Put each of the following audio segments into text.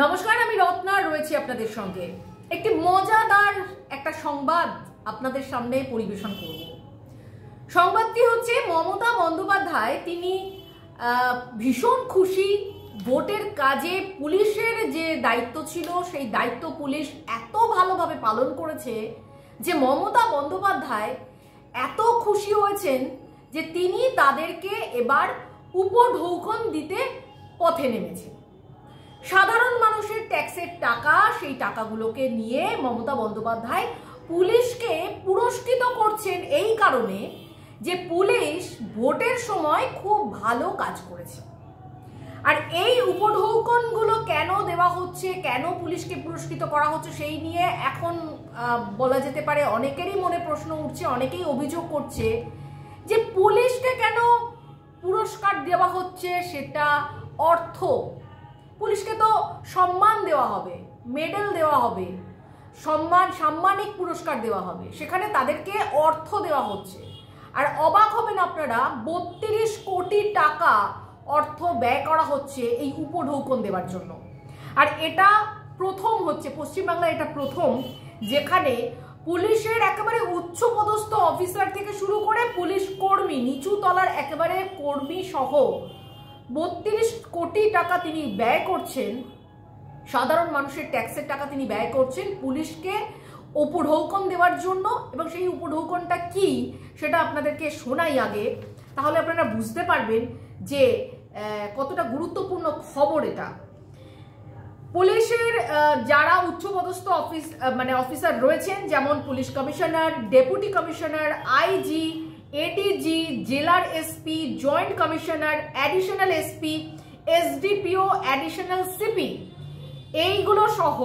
নমস্কার, আমি রত্না রয়েছি আপনাদের সঙ্গে। একটি মজাদার একটা সংবাদ আপনাদের সামনে পরিবেশন করব। সংবাদটি হচ্ছে মমতা বন্দ্যোপাধ্যায় তিনি ভীষণ খুশি। ভোটের কাজে পুলিশের যে দায়িত্ব ছিল সেই দায়িত্ব পুলিশ এত ভালোভাবে পালন করেছে যে মমতা বন্দ্যোপাধ্যায় এত খুশি হয়েছেন যে তিনি তাদেরকে এবার উপঢৌকন দিতে পথে নেমেছেন। সাধারণ মানুষের ট্যাক্সের টাকা, সেই টাকাগুলোকে নিয়ে মমতা বন্দ্যোপাধ্যায় পুলিশকে পুরস্কৃত করছেন এই কারণে যে পুলিশ ভোটের সময় খুব ভালো কাজ করেছে। আর এই উপঢৌকনগুলো কেন দেওয়া হচ্ছে, কেন পুলিশকে পুরস্কৃত করা হচ্ছে, সেই নিয়ে এখন বলা যেতে পারে অনেকেরই মনে প্রশ্ন উঠছে, অনেকেই অভিযোগ করছে যে পুলিশকে কেন পুরস্কার দেওয়া হচ্ছে। সেটা অর্থ, পুলিশকে তো সম্মান দেওয়া হবে, মেডেল দেওয়া হবে, সাম্মানিক পুরস্কার দেওয়া হবে, সেখানে তাদেরকে অর্থ দেওয়া হচ্ছে। আর অবাক হবেন আপনারা, 32 কোটি টাকা অর্থ ব্যয় করা হচ্ছে এই উপঢৌকন দেওয়ার জন্য। আর এটা প্রথম হচ্ছে, পশ্চিমবাংলায় এটা প্রথম যেখানে পুলিশের একেবারে উচ্চপদস্থ অফিসার থেকে শুরু করে পুলিশ কর্মী, নিচু তলার একেবারে কর্মী সহ 32 কোটি টাকা তিনি ব্যয় করছেন, সাধারণ মানুষের ট্যাক্সের টাকা তিনি ব্যয় করছেন পুলিশকে উপঢৌকন দেওয়ার জন্য। এবং সেই উপঢৌকনটা কি সেটা আপনাদেরকে শোনাই আগে, তাহলে আপনারা বুঝতে পারবেন যে কতটা গুরুত্বপূর্ণ খবর এটা। পুলিশের যারা উচ্চপদস্থ অফিসার রয়েছেন, যেমন police commissioner, deputy commissioner, IG, ADG, জেলার SP, joint commissioner, additional SP, SDPO, additional CP, এইগুলো সহ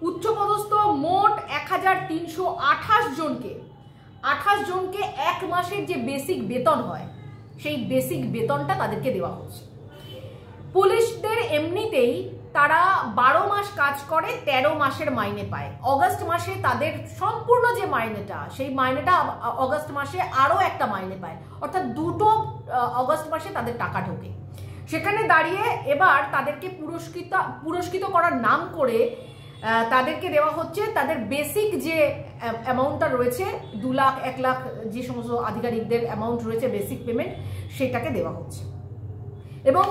উচ্চপদস্থ মোট 1328 জনকে 1 মাসের যে বেসিক বেতন হয় সেই বেসিক বেতনটা তাদেরকে দেওয়া হচ্ছে। পুলিশদের এমনিতেই তারা 12 মাস কাজ করে 13 মাসের মাইনে পায়। অগাস্ট মাসে তাদের সম্পূর্ণ যে মাইনেটা, সেই মাইনেটা অগাস্ট মাসে আরও একটা মাইনে পায়, অর্থাৎ দুটো অগাস্ট মাসে তাদের টাকা ঢোকে। সেখানে দাঁড়িয়ে এবার তাদেরকে পুরস্কৃত করার নাম করে তাদেরকে দেওয়া হচ্ছে তাদের বেসিক যে অ্যামাউন্টটা রয়েছে, 2 লাখ 1 লাখ যে সমস্ত আধিকারিকদের অ্যামাউন্ট রয়েছে বেসিক পেমেন্ট, সেটাকে দেওয়া হচ্ছে। এবং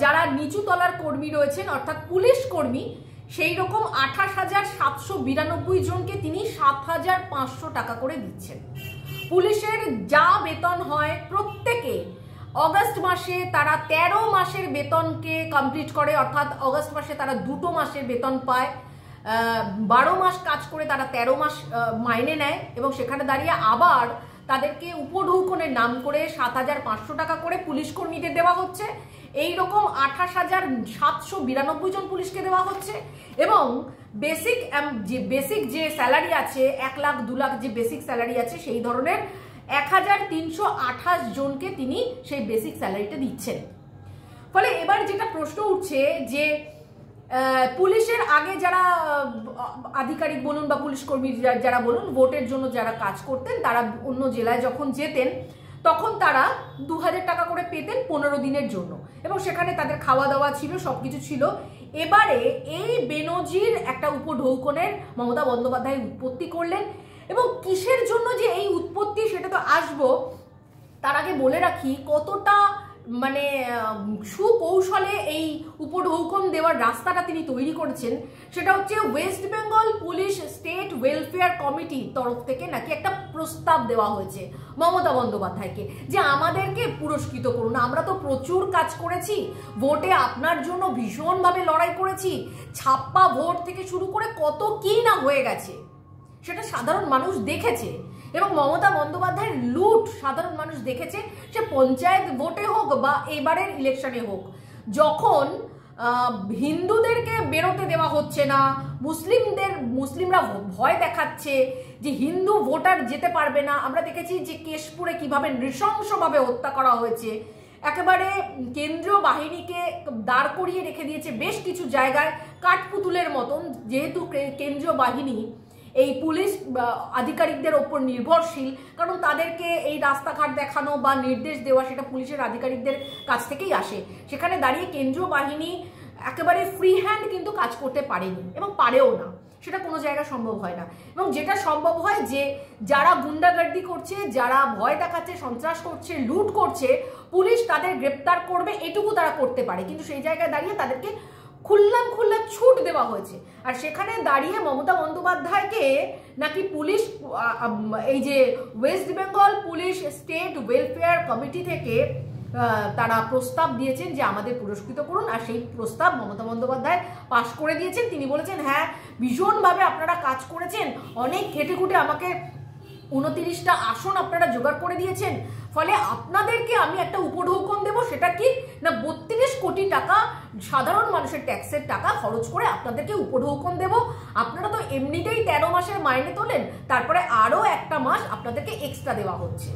যারা নিচু তলার কর্মী রয়েছেন অর্থাৎ পুলিশ কর্মী, সেই রকম 28,792 জনকে তিনি 7,500 টাকা করে দিচ্ছেন। পুলিশের যা বেতন হয় প্রত্যেকে অগাস্ট মাসে তারা 13 মাসের বেতনকে কমপ্লিট করে, অর্থাৎ অগাস্ট মাসে তারা 2 মাসের বেতন পায়। 12 মাস কাজ করে তারা 13 মাস মাইনে নেয় এবং সেখানে দাঁড়িয়ে আবার তাদেরকে উপঢৌকনের নাম করে 7,500 টাকা করে পুলিশ কর্মীদের দেওয়া হচ্ছে। এই রকম 28,792 জন পুলিশকে দেওয়া হচ্ছে। এবং বেসিক যে স্যালারি আছে, 1 লাখ 2 লাখ যে বেসিক স্যালারি আছে, সেই ধরনের 1328 জনকে তিনি সেই বেসিক স্যালারিটা দিচ্ছেন। ফলে এবার যেটা প্রশ্ন উঠছে যে পুলিশের আগে যারা আধিকারিক বলুন বা পুলিশ কর্মী যারা বলুন, ভোটের জন্য যারা কাজ করতেন, তারা অন্য জেলায় যখন যেতেন তখন তারা 2000 টাকা করে পেতেন 15 দিনের জন্য, এবং সেখানে তাদের খাওয়া দাওয়া ছিল, সবকিছু ছিল। এবারে এই বেনজির একটা উপঢৌকনের মমতা বন্দ্যোপাধ্যায় উৎপত্তি করলেন। এবং কিসের জন্য যে এই উৎপত্তি সেটা তো আসবো, তার আগে বলে রাখি কতটা সুকৌশলে এই উপঢৌকন দেওয়ার রাস্তাটা তিনি তৈরি করেছেন। সেটা হচ্ছে West Bengal police state welfare কমিটির তরফ থেকে নাকি একটা প্রস্তাব দেওয়া হয়েছে মমতা বন্দ্যোপাধ্যায়কে যে আমাদেরকে পুরস্কৃত করুন, আমরা তো প্রচুর কাজ করেছি, ভোটে আপনার জন্য ভীষণভাবে লড়াই করেছি, ছাপ্পা ভোট থেকে শুরু করে কত কি না হয়ে গেছে সেটা সাধারণ মানুষ দেখেছে। এবং মমতা বন্দ্যোপাধ্যায়ের লুট সাধারণ মানুষ দেখেছে, সে পঞ্চায়েত ভোটে হোক বা এবারের ইলেকশনে হোক। যখন হিন্দুদেরকে বেরোতে দেওয়া হচ্ছে না, মুসলিমরা ভয় দেখাচ্ছে যে হিন্দু ভোটার যেতে পারবে না। আমরা দেখেছি যে কেশপুরে কিভাবে নৃশংসভাবে হত্যা করা হয়েছে, একেবারে কেন্দ্রীয় বাহিনীকে দাঁড় করিয়ে রেখে দিয়েছে বেশ কিছু জায়গায় কাঠপুতুলের মতন, যেহেতু কেন্দ্রীয় বাহিনী এই পুলিশ আধিকারিকদের ওপর নির্ভরশীল, কারণ তাদেরকে এই রাস্তাঘাট দেখানো বা নির্দেশ দেওয়া সেটা পুলিশের আধিকারিকদের কাছ থেকেই আসে। সেখানে দাঁড়িয়ে কেন্দ্রীয় বাহিনী একেবারে ফ্রি হ্যান্ড কিন্তু কাজ করতে পারেনি এবং পারেও না, সেটা কোনো জায়গায় সম্ভব হয় না। এবং যেটা সম্ভব হয় যে যারা গুন্ডাগার্দি করছে, যারা ভয় দেখাচ্ছে, সন্ত্রাস করছে, লুট করছে, পুলিশ তাদের গ্রেপ্তার করবে এটুকু তারা করতে পারে, কিন্তু সেই জায়গায় দাঁড়িয়ে তাদেরকে খুল্লা ছুট দেওয়া হয়েছে। আর সেখানে দাঁড়িয়ে মমতা বন্দ্যোপাধ্যায়কে নাকি পুলিশ, এই যে West Bengal police state welfare committee থেকে তারা প্রস্তাব দিয়েছেন যে আমাদের পুরস্কৃত করুন, আর সেই প্রস্তাব মমতা বন্দ্যোপাধ্যায় পাশ করে দিয়েছেন। তিনি বলেছেন হ্যাঁ ভীষণভাবে আপনারা কাজ করেছেন, অনেক খেটে খুঁটে আমাকে 29টা আসন আপনারা জোগাড় করে দিয়েছেন, ফলে আপনাদেরকে আমি একটা উপঢৌকন দেব। সেটা কি না, 32 কোটি টাকা সাধারণ মানুষের ট্যাক্সের টাকা খরচ করে আপনাদেরকে উপঢৌকন দেব। আপনারা তো এমনিতেই 13 মাসের মাইনে তোলেন, তারপরে আরো একটা মাস আপনাদেরকে এক্সট্রা দেওয়া হচ্ছে।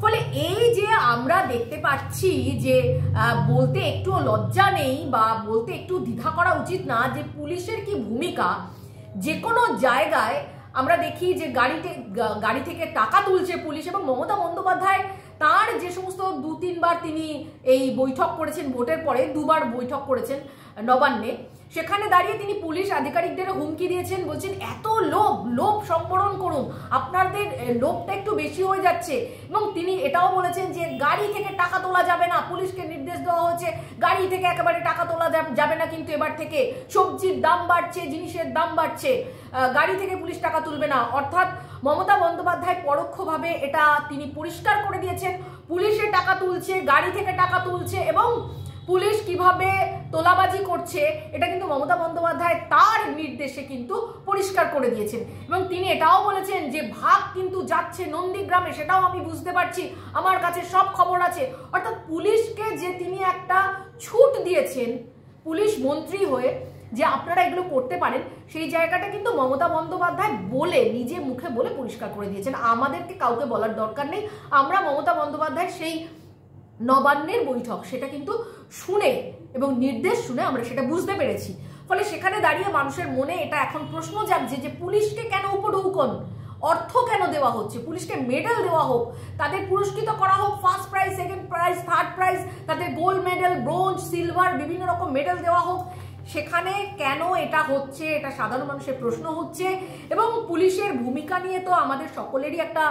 ফলে এই যে আমরা দেখতে পাচ্ছি যে বলতে একটু লজ্জা নেই বা বলতে একটু দ্বিধা করা উচিত না যে পুলিশের কি ভূমিকা। যে কোনো জায়গায় আমরা দেখি যে গাড়ি থেকে টাকা তুলছে পুলিশ, এবং মমতা বন্দ্যোপাধ্যায় তার যে সমস্ত 2-3 বার তিনি এই বৈঠক করেছেন, ভোটের পরে 2 বার বৈঠক করেছেন নবান্নে, সেখানে দাঁড়িয়ে তিনি পুলিশ আধিকারিকদের হুমকি দিয়েছেন, বলছেন এত লোভ সম্বরণ করুন, আপনাদের লোভটা একটু বেশি হয়ে যাচ্ছে। এবং তিনি এটাও বলেছেন যে গাড়ি থেকে টাকা তোলা যাবে না, পুলিশকে নির্দেশ দেওয়া হয়েছে গাড়ি থেকে একেবারে টাকা তোলা যাবে না, কিন্তু এবার থেকে সবজির দাম বাড়ছে, জিনিসের দাম বাড়ছে, গাড়ি থেকে পুলিশ টাকা তুলবে না। অর্থাৎ মমতা বন্দ্যোপাধ্যায় পরোক্ষভাবে এটা তিনি পরিষ্কার করে দিয়েছেন, পুলিশে টাকা তুলছে, গাড়ি থেকে টাকা তুলছে, এবং পুলিশ কিভাবে তোলাবাজি করছে এটা কিন্তু মমতা বন্দ্যোপাধ্যায় তার নির্দেশে কিন্তু পরিষ্কার করে দিয়েছেন। এবং তিনি এটাও বলেছেন যে ভাগ কিন্তু যাচ্ছে নন্দীগ্রামে, সেটাও আমি বুঝতে পারছি, আমার কাছে সব খবর আছে। অর্থাৎ পুলিশকে যে তিনি একটা ছুট দিয়েছেন পুলিশ মন্ত্রী হয়ে যে আপনারা এগুলো করতে পারেন, সেই জায়গাটা কিন্তু মমতা বন্দ্যোপাধ্যায় বলে নিজে মুখে বলে পরিষ্কার করে দিয়েছেন। আমাদেরকে কাউকে বলার দরকার নেই, আমরা মমতা বন্দ্যোপাধ্যায় সেই নবান্নের বৈঠক সেটা কিন্তু শুনে এবং নির্দেশ শুনে আমরা সেটা বুঝতে পেরেছি। ফলে সেখানে দাঁড়িয়ে মানুষের মনে এটা এখন প্রশ্ন জাগছে যে পুলিশকে কেন উপঢৌকন, অর্থ কেন দেওয়া হচ্ছে, পুলিশকে মেডেল দেওয়া হোক, তাদের পুরস্কৃত করা হোক, first prize, second prize, third prize, তাদের গোল্ড মেডেল, ব্রোঞ্জ, সিলভার, বিভিন্ন রকম মেডেল দেওয়া হোক, সেখানে কেন এটা হচ্ছে, এটা সাধারণ মানুষের প্রশ্ন হচ্ছে। এবং পুলিশের ভূমিকা নিয়ে তো আমাদের সকলেরই একটা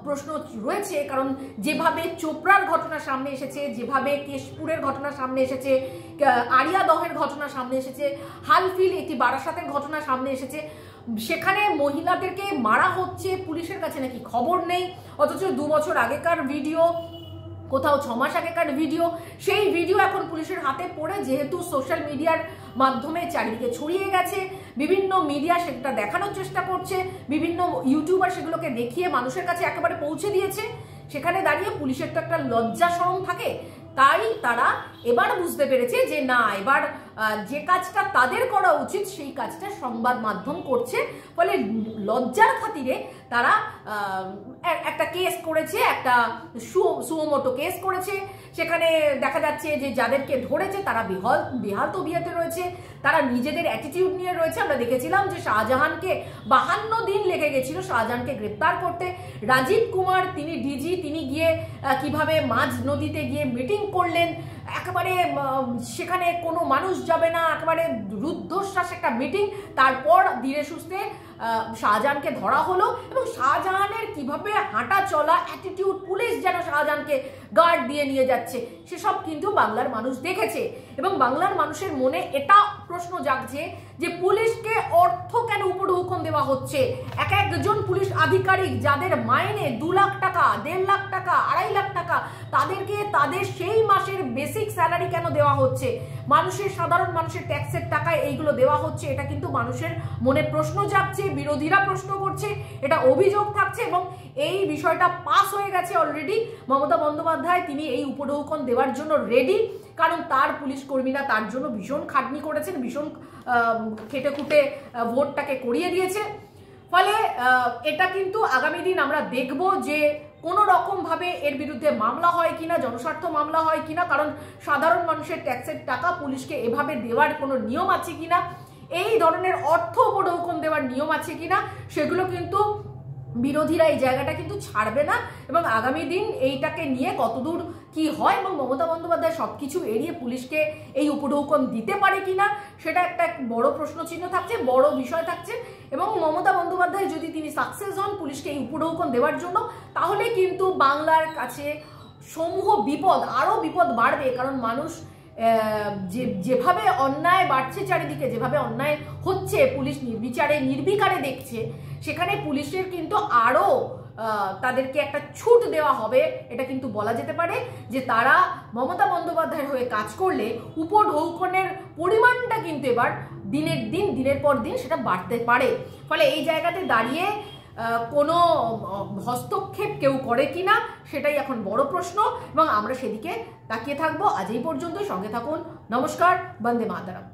প্রশ্ন রয়েছে, কারণ যেভাবে চোপড়ার ঘটনা সামনে এসেছে, যেভাবে কেশপুরের ঘটনা সামনে এসেছে, আরিয়াদহের ঘটনা সামনে এসেছে, হালফিল এটি বারাসাতের ঘটনা সামনে এসেছে, সেখানে মহিলাদেরকে মারা হচ্ছে, পুলিশের কাছে নাকি খবর নেই, অথচ 2 বছর আগেকার ভিডিও, কোথাও 6 মাস আগেকার ভিডিও, সেই ভিডিও এখন পুলিশের হাতে পড়ে যেহেতু সোশ্যাল মিডিয়ার মাধ্যমে চারিদিকে ছড়িয়ে গেছে, বিভিন্ন মিডিয়া সেটা দেখানোর চেষ্টা করছে, বিভিন্ন ইউটিউবার সেগুলোকে দেখিয়ে মানুষের কাছে একেবারে পৌঁছে দিয়েছে, সেখানে দাঁড়িয়ে পুলিশের তো একটা লজ্জা শরম থাকে। তাই তারা এবার বুঝতে পেরেছে যে না, এবার যে কাজটা তাদের করা উচিত সেই কাজটা সংবাদ মাধ্যম করছে। ফলে লজ্জার খাতিরে তারা একটা কেস করেছে, একটা সুমোটো কেস করেছে। সেখানে দেখা যাচ্ছে যে যাদেরকে ধরেছে তারা বেহাল তবিয়তে রয়েছে, তারা নিজেদের অ্যাটিটিউড নিয়ে রয়েছে। আমরা দেখেছিলাম যে শাহজাহানকে 52 দিন লেগে গেছিল শাহজাহানকে গ্রেপ্তার করতে। রাজীব কুমার তিনি ডিজি, তিনি গিয়ে কিভাবে মাঝ নদীতে গিয়ে মিটিং করলেন, একেবারে সেখানে কোনো মানুষ যাবে না, একেবারে রুদ্ধশ্বাস একটা মিটিং। তারপর ধীরে সুস্থে শাহজাহানকে ধরা হলো, এবং শাহজাহানের কিভাবে হাঁটা চলা, অ্যাটিটিউড, পুলিশ যেন শাহজাহানকে গার্ড দিয়ে নিয়ে যাচ্ছে, সেসব কিন্তু বাংলার মানুষ দেখেছে। এবং বাংলার মানুষের মনে এটা প্রশ্ন জাগছে যে পুলিশকে অর্থ কেন উপঢৌকন দেওয়া হচ্ছে। একজন পুলিশ আধিকারিক যাদের মাইনে 2 লাখ টাকা, 1.5 লাখ টাকা, 2.5 লাখ টাকা, তাদেরকে তাদের সেই মাসের বেসিক স্যালারি কেন দেওয়া হচ্ছে? মানুষের, সাধারণ মানুষের ট্যাক্সের টাকায় এইগুলো দেওয়া হচ্ছে। এটা কিন্তু মানুষের মনে প্রশ্ন জাগছে, বিরোধীরা প্রশ্ন করছে, এটা অভিযোগ থাকছে, এবং এই বিষয়টা পাস হয়ে গেছে অলরেডি। মমতা বন্দ্যোপাধ্যায় তিনি এই উপঢৌকন দেওয়ার জন্য রেডি, কারণ তার পুলিশ কর্মীরা তার জন্য ভীষণ খাটনি করেছেন, ভীষণ খেটে খুঁটে ভোটটাকে করিয়ে দিয়েছে। ফলে এটা কিন্তু আগামী দিন আমরা দেখব যে কোনো রকম ভাবে এর বিরুদ্ধে মামলা হয় কিনা, জনস্বার্থ মামলা হয় কিনা, কারণ সাধারণ মানুষের ট্যাক্সের টাকা পুলিশকে এভাবে দেওয়ার কোনো নিয়ম আছে কিনা, এই ধরনের অর্থ উপঢৌকন দেওয়ার নিয়ম আছে কিনা, সেগুলো কিন্তু বিরোধীরা এই জায়গাটা কিন্তু ছাড়বে না। এবং আগামী দিন এইটাকে নিয়ে কতদূর কি হয় এবং মমতা বন্দ্যোপাধ্যায় সবকিছু এড়িয়ে পুলিশকে এই উপঢৌকন দিতে পারে কিনা সেটা একটা বড় প্রশ্নচিহ্ন থাকছে, বড় বিষয় থাকছে। এবং মমতা বন্দ্যোপাধ্যায় যদি তিনি সাকসেস হন পুলিশকে এই উপঢৌকন দেওয়ার জন্য, তাহলে কিন্তু বাংলার কাছে সমূহ বিপদ, আরো বিপদ বাড়বে। কারণ মানুষ যেভাবে অন্যায় বাড়ছে চারিদিকে, যেভাবে অন্যায় হচ্ছে, পুলিশ নির্বিকারে দেখছে, সেখানে পুলিশের কিন্তু আরো তাদেরকে একটা ছুট দেওয়া হবে। এটা কিন্তু বলা যেতে পারে যে তারা মমতা বন্দ্যোপাধ্যায়ের হয়ে কাজ করলে উপঢৌকনের পরিমাণটা কিন্তু এবার দিনের পর দিন সেটা বাড়তে পারে। ফলে এই জায়গাতে দাঁড়িয়ে কোনো হস্তক্ষেপ কেউ করে কিনা সেটাই এখন বড় প্রশ্ন, এবং আমরা সেদিকে তাকিয়ে থাকবো। আজ এই পর্যন্ত, সঙ্গে থাকুন। নমস্কার, বন্দে মাতরম।